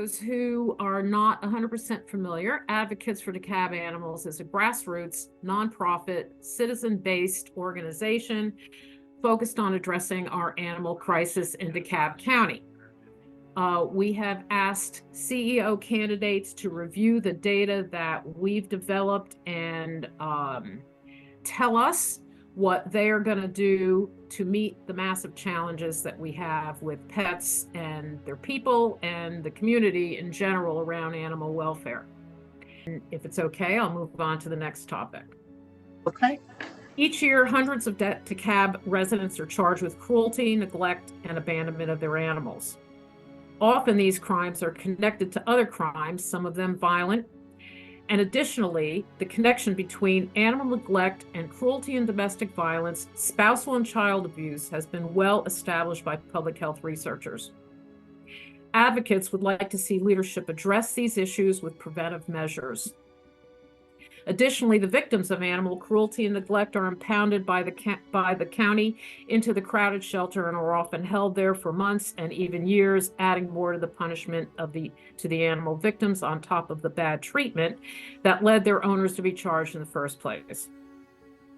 those who are not 100% familiar, Advocates for DeKalb Animals is a grassroots, nonprofit, citizen-based organization focused on addressing our animal crisis in DeKalb County. We have asked CEO candidates to review the data that we've developed and tell us what they are going to do to meet the massive challenges that we have with pets and their people and the community in general around animal welfare. And if it's okay, I'll move on to the next topic. Okay. Each year, hundreds of DeKalb residents are charged with cruelty, neglect, and abandonment of their animals. Often these crimes are connected to other crimes, some of them violent. And additionally, the connection between animal neglect and cruelty and domestic violence, spousal and child abuse has been well established by public health researchers. Advocates would like to see leadership address these issues with preventive measures. Additionally, the victims of animal cruelty and neglect are impounded by the county into the crowded shelter and are often held there for months and even years, adding more to the punishment to the animal victims on top of the bad treatment that led their owners to be charged in the first place.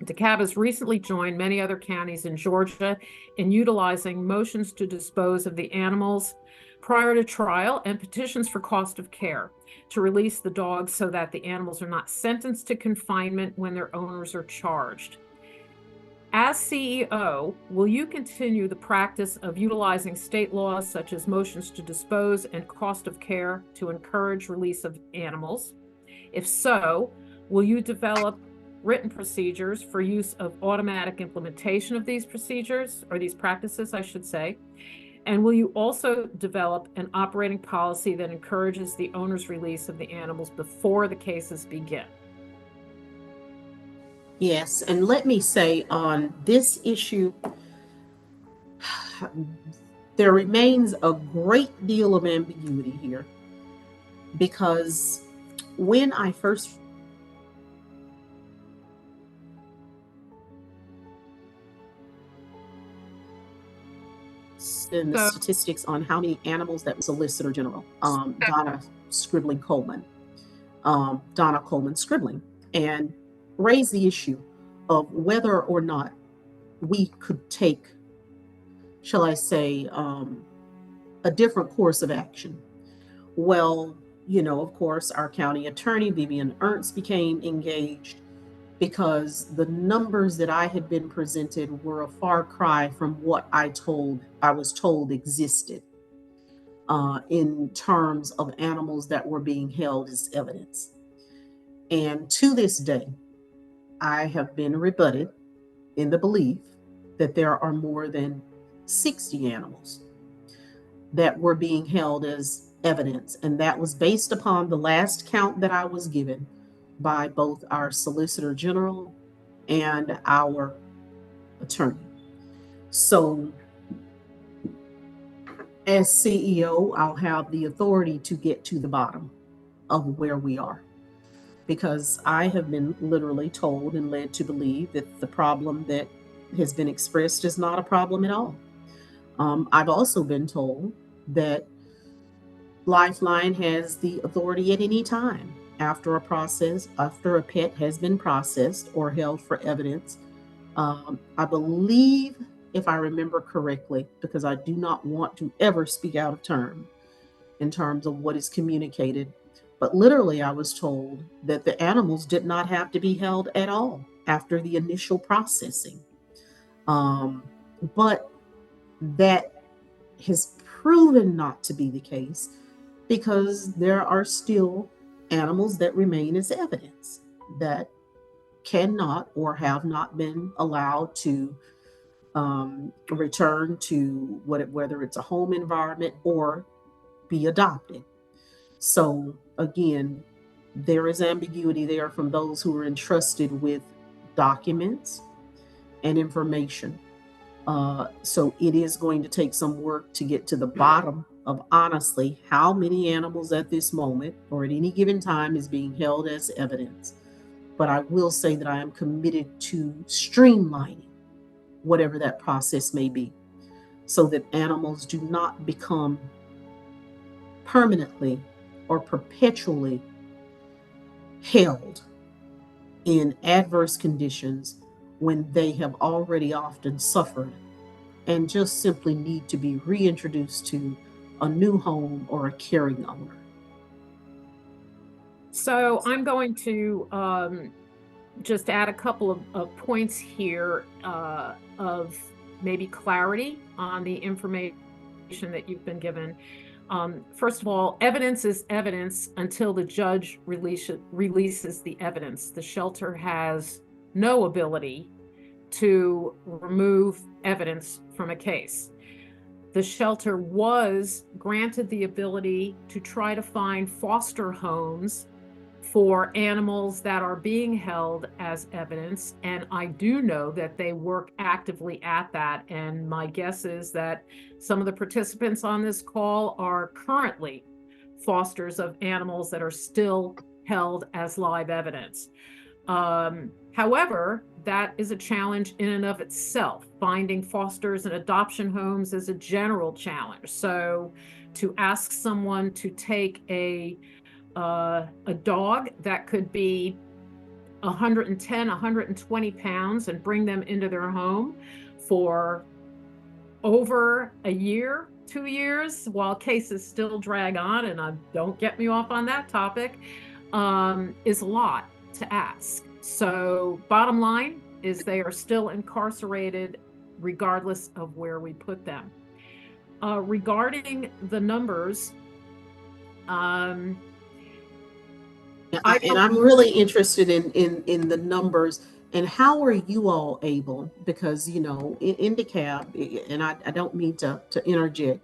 DeKalb has recently joined many other counties in Georgia in utilizing motions to dispose of the animals prior to trial and petitions for cost of care to release the dogs so that the animals are not sentenced to confinement when their owners are charged. As CEO, will you continue the practice of utilizing state laws such as motions to dispose and cost of care to encourage release of animals? If so, will you develop written procedures for use of automatic implementation of these procedures, or these practices, I should say? And will you also develop an operating policy that encourages the owner's release of the animals before the cases begin? Yes, and let me say on this issue, there remains a great deal of ambiguity here, because when I first in the statistics on how many animals that Solicitor General Donna Coleman Scribbling, and raised the issue of whether or not we could take, shall I say, a different course of action. Well, of course, our county attorney, Vivian Ernst, became engaged because the numbers that I had been presented were a far cry from what I was told existed in terms of animals that were being held as evidence. And to this day, I have been rebutted in the belief that there are more than 60 animals that were being held as evidence. And that was based upon the last count that I was given by both our Solicitor General and our attorney. So, as CEO, I'll have the authority to get to the bottom of where we are, because I have been literally told and led to believe that the problem that has been expressed is not a problem at all. I've also been told that Lifeline has the authority at any time after a pet has been processed or held for evidence. I believe, if I remember correctly, because I do not want to ever speak out of turn in terms of what is communicated, but literally I was told that the animals did not have to be held at all after the initial processing. But that has proven not to be the case, because there are still animals that remain as evidence that cannot or have not been allowed to return to whether it's a home environment or be adopted. So again, there is ambiguity there from those who are entrusted with documents and information. So it is going to take some work to get to the bottom of honestly how many animals at this moment or at any given time is being held as evidence. But I will say that I am committed to streamlining whatever that process may be, so that animals do not become permanently or perpetually held in adverse conditions when they have already often suffered and just simply need to be reintroduced to a new home or a caring owner. So I'm going to just add a couple of points here of maybe clarity on the information that you've been given. First of all, evidence is evidence until the judge releases the evidence. The shelter has no ability to remove evidence from a case. The shelter was granted the ability to try to find foster homes for animals that are being held as evidence. And I do know that they work actively at that. And my guess is that some of the participants on this call are currently fosters of animals that are still held as live evidence. However, that is a challenge in and of itself. Finding fosters and adoption homes is a general challenge. So to ask someone to take a dog that could be 110, 120 pounds and bring them into their home for over a year, 2 years, while cases still drag on, and don't get me off on that topic, is a lot to ask. So bottom line is they are still incarcerated regardless of where we put them. Regarding the numbers, And I'm really interested in the numbers and how are you all able, because in DeKalb, and I don't mean to interject,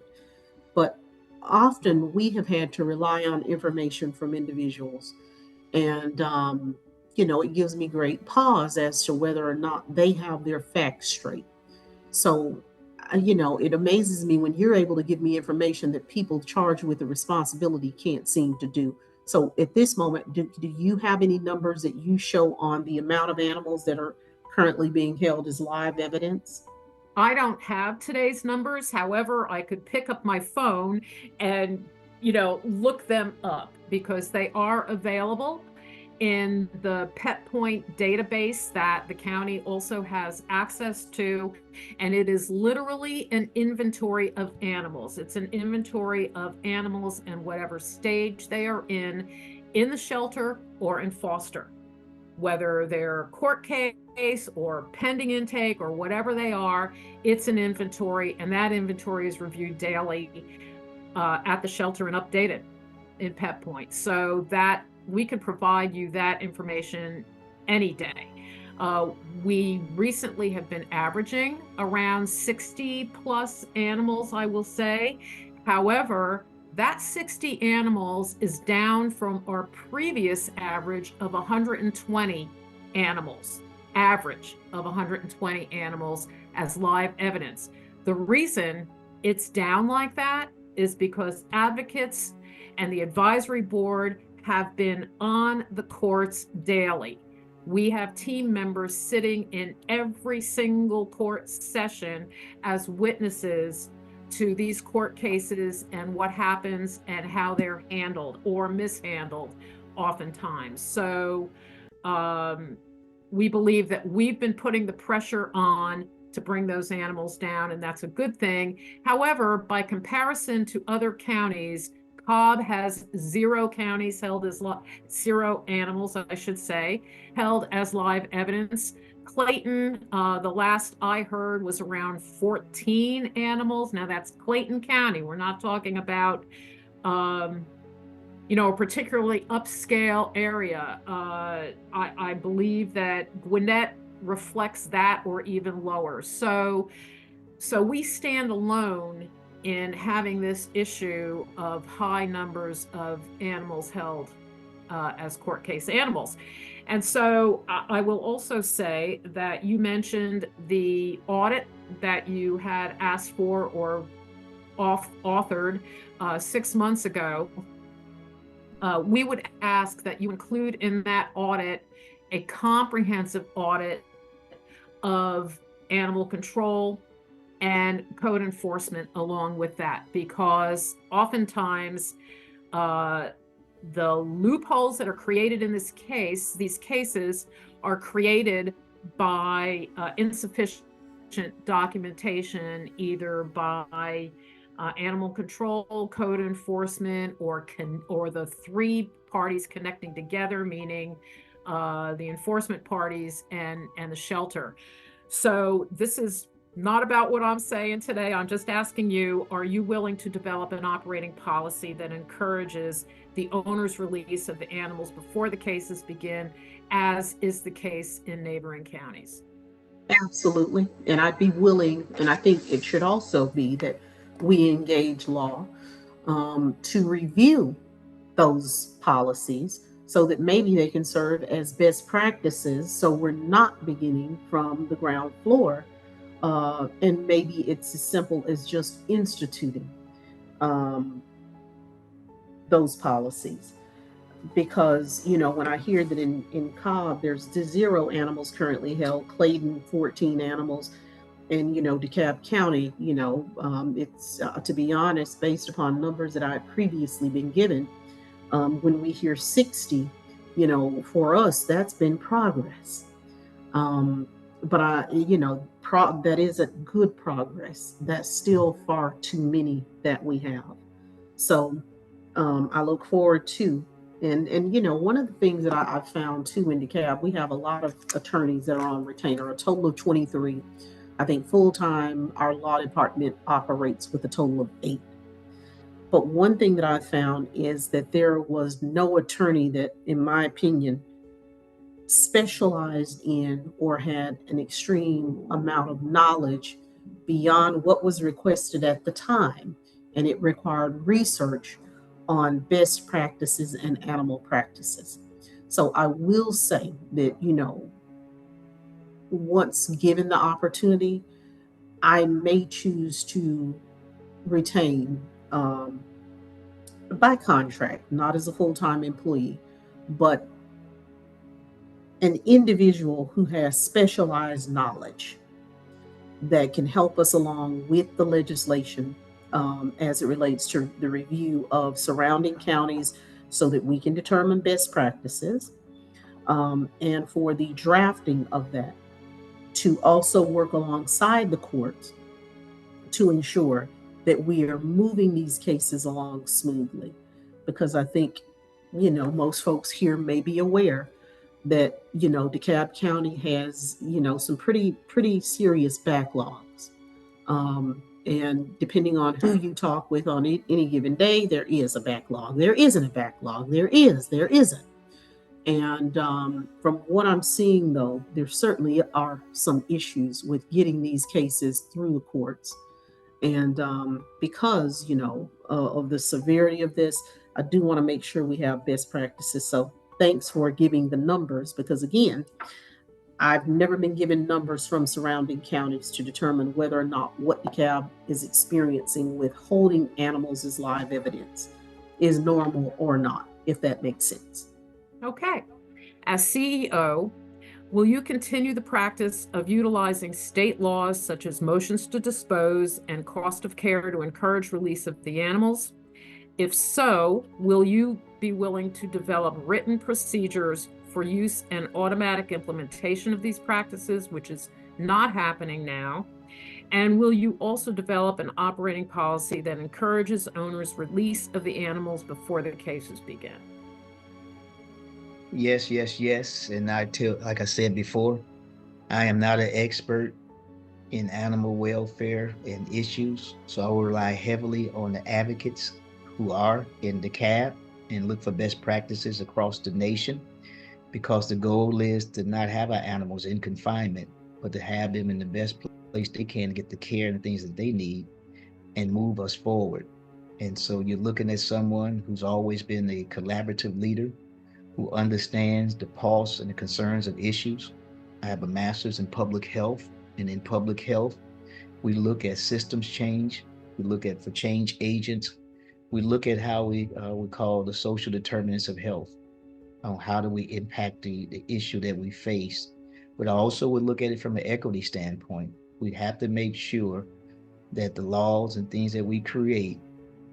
but often we have had to rely on information from individuals, and it gives me great pause as to whether or not they have their facts straight. So it amazes me when you're able to give me information that people charged with the responsibility can't seem to do. So at this moment, do you have any numbers that you show on the amount of animals that are currently being held as live evidence? I don't have today's numbers. However, I could pick up my phone and, look them up because they are available in the Pet Point database that the county also has access to. And it is literally an inventory of animals. It's an inventory of animals and whatever stage they are in the shelter or in foster, whether they're court case or pending intake or whatever they are. It's an inventory, and that inventory is reviewed daily at the shelter and updated in Pet Point, so that we can provide you that information any day. We recently have been averaging around 60 plus animals, I will say. However, that 60 animals is down from our previous average of 120 animals, average of 120 animals as live evidence. The reason it's down like that is because advocates and the advisory board have been on the courts daily. We have team members sitting in every single court session as witnesses to these court cases and what happens and how they're handled or mishandled oftentimes. So we believe that we've been putting the pressure on to bring those animals down, and that's a good thing. However, by comparison to other counties, Cobb has 0 counties held as 0 animals, I should say, held as live evidence. Clayton, the last I heard, was around 14 animals. Now that's Clayton County. We're not talking about, a particularly upscale area. I believe that Gwinnett reflects that or even lower. So we stand alone in having this issue of high numbers of animals held as court case animals. And so I will also say that you mentioned the audit that you had asked for or authored 6 months ago. We would ask that you include in that audit a comprehensive audit of animal control and code enforcement along with that, because oftentimes the loopholes that are created in these cases are created by insufficient documentation, either by animal control, code enforcement, or the three parties connecting together, meaning the enforcement parties and the shelter. So this is not about what I'm saying today. I'm just asking you, are you willing to develop an operating policy that encourages the owner's release of the animals before the cases begin, as is the case in neighboring counties? Absolutely. And I'd be willing, and I think it should also be that we engage law to review those policies so that maybe they can serve as best practices, so we're not beginning from the ground floor. And maybe it's as simple as just instituting um, those policies. Because, when I hear that in Cobb, there's 0 animals currently held, Clayton, 14 animals, and, DeKalb County, it's, to be honest, based upon numbers that I've previously been given, when we hear 60, for us, that's been progress. But that isn't good progress. That's still far too many that we have. So I look forward to, and one of the things that I've found too in DeKalb, we have a lot of attorneys that are on retainer, a total of 23. I think full time, our law department operates with a total of 8. But one thing that I found is that there was no attorney that, in my opinion, specialized in or had an extreme amount of knowledge beyond what was requested at the time. And it required research on best practices and animal practices. So I will say that, once given the opportunity, I may choose to retain by contract, not as a full time employee, but an individual who has specialized knowledge that can help us along with the legislation as it relates to the review of surrounding counties so that we can determine best practices, and for the drafting of that to also work alongside the courts to ensure that we are moving these cases along smoothly. Because I think, most folks here may be aware that, DeKalb County has, some pretty serious backlogs. And depending on who you talk with on any given day, there is a backlog. There isn't a backlog. There isn't. And from what I'm seeing, though, there certainly are some issues with getting these cases through the courts. And because, of the severity of this, I do want to make sure we have best practices. So thanks for giving the numbers, because again, I've never been given numbers from surrounding counties to determine whether or not what DeKalb is experiencing with holding animals as live evidence is normal or not, if that makes sense. Okay. As CEO, will you continue the practice of utilizing state laws such as motions to dispose and cost of care to encourage release of the animals? If so, will you be willing to develop written procedures for use and automatic implementation of these practices, which is not happening now? And will you also develop an operating policy that encourages owners' release of the animals before the cases begin? Yes, yes, yes. And like I said before, I am not an expert in animal welfare and issues, so I will rely heavily on the advocates who are in DeKalb and look for best practices across the nation, because the goal is to not have our animals in confinement, but to have them in the best place they can to get the care and the things that they need and move us forward. And so you're looking at someone who's always been a collaborative leader, who understands the pulse and the concerns of issues. I have a master's in public health, and in public health, we look at systems change. We look at for change agents. We look at how we call the social determinants of health. How do we impact the issue that we face? But also we look at it from an equity standpoint. We have to make sure that the laws and things that we create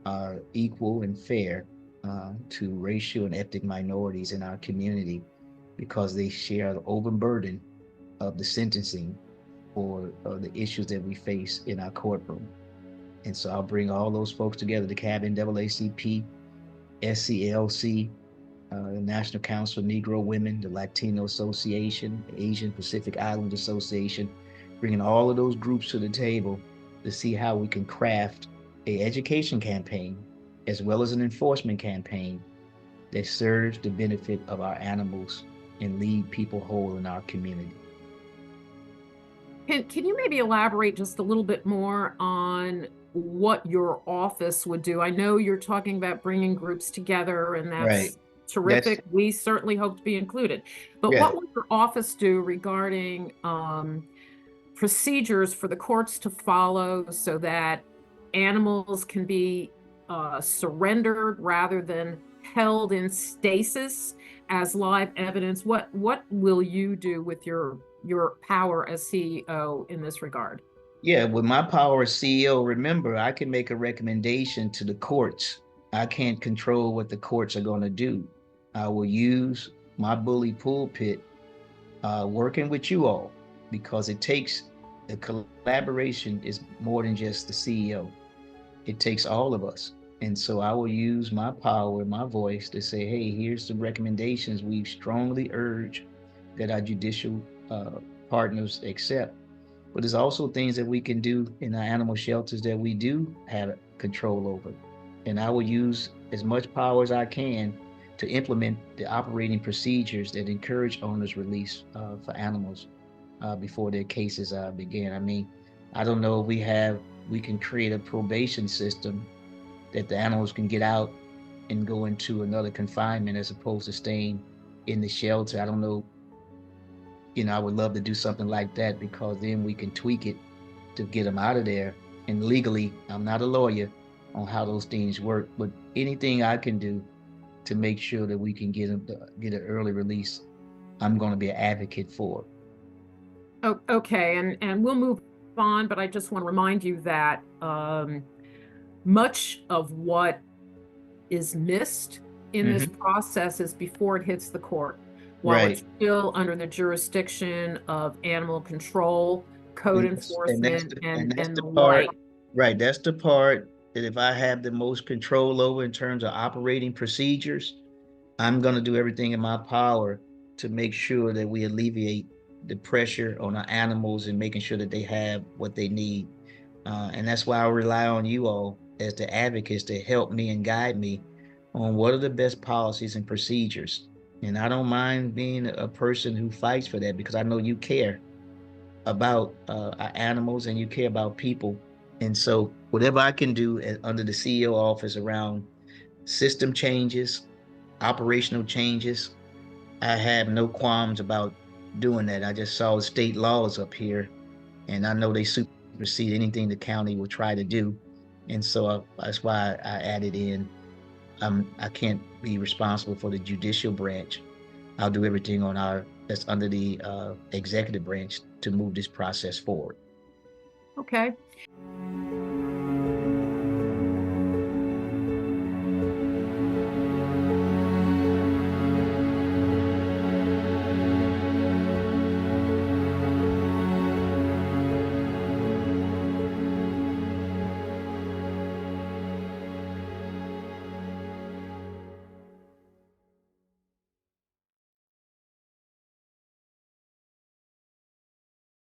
are equal and fair, to racial and ethnic minorities in our community because they share the overburden of the sentencing or the issues that we face in our courtroom. And so I'll bring all those folks together, the DeKalb NAACP, SCLC, the National Council of Negro Women, the Latino Association, the Asian Pacific Island Association, bringing all of those groups to the table to see how we can craft an education campaign as well as an enforcement campaign that serves the benefit of our animals and leave people whole in our community. Can you maybe elaborate just a little bit more on what your office would do? I know you're talking about bringing groups together, and Right. that's terrific. We certainly hope to be included. But Yeah. what would your office do regarding procedures for the courts to follow so that animals can be surrendered rather than held in stasis as live evidence? What will you do with your power as CEO in this regard? Yeah, with my power as CEO, remember, I can make a recommendation to the courts. I can't control what the courts are going to do. I will use my bully pulpit working with you all because it takes the collaboration is more than just the CEO. It takes all of us. And so I will use my power, my voice to say, hey, here's some recommendations we strongly urge that our judicial partners accept. But there's also things that we can do in our animal shelters that we do have control over. And I will use as much power as I can to implement the operating procedures that encourage owners' release for animals before their cases begin. I mean, I don't know if we can create a probation system that the animals can get out and go into another confinement as opposed to staying in the shelter. I don't know. I would love to do something like that because then we can tweak it to get them out of there. And legally, I'm not a lawyer on how those things work, but anything I can do to make sure that we can get them to get an early release, I'm going to be an advocate for. Oh, okay, and we'll move on, but I just want to remind you that much of what is missed in this process is before it hits the court. While it's still under the jurisdiction of animal control, code enforcement, and the like. Right, that's the part that if I have the most control over in terms of operating procedures, I'm going to do everything in my power to make sure that we alleviate the pressure on our animals and making sure that they have what they need. And that's why I rely on you all as the advocates to help me and guide me on what are the best policies and procedures. And I don't mind being a person who fights for that because I know you care about our animals and you care about people. And so whatever I can do under the CEO office around system changes, operational changes, I have no qualms about doing that. I just saw the state laws up here and I know they supersede anything the county will try to do. And so that's why I added in I can't be responsible for the judicial branch. I'll do everything that's under the executive branch to move this process forward. Okay.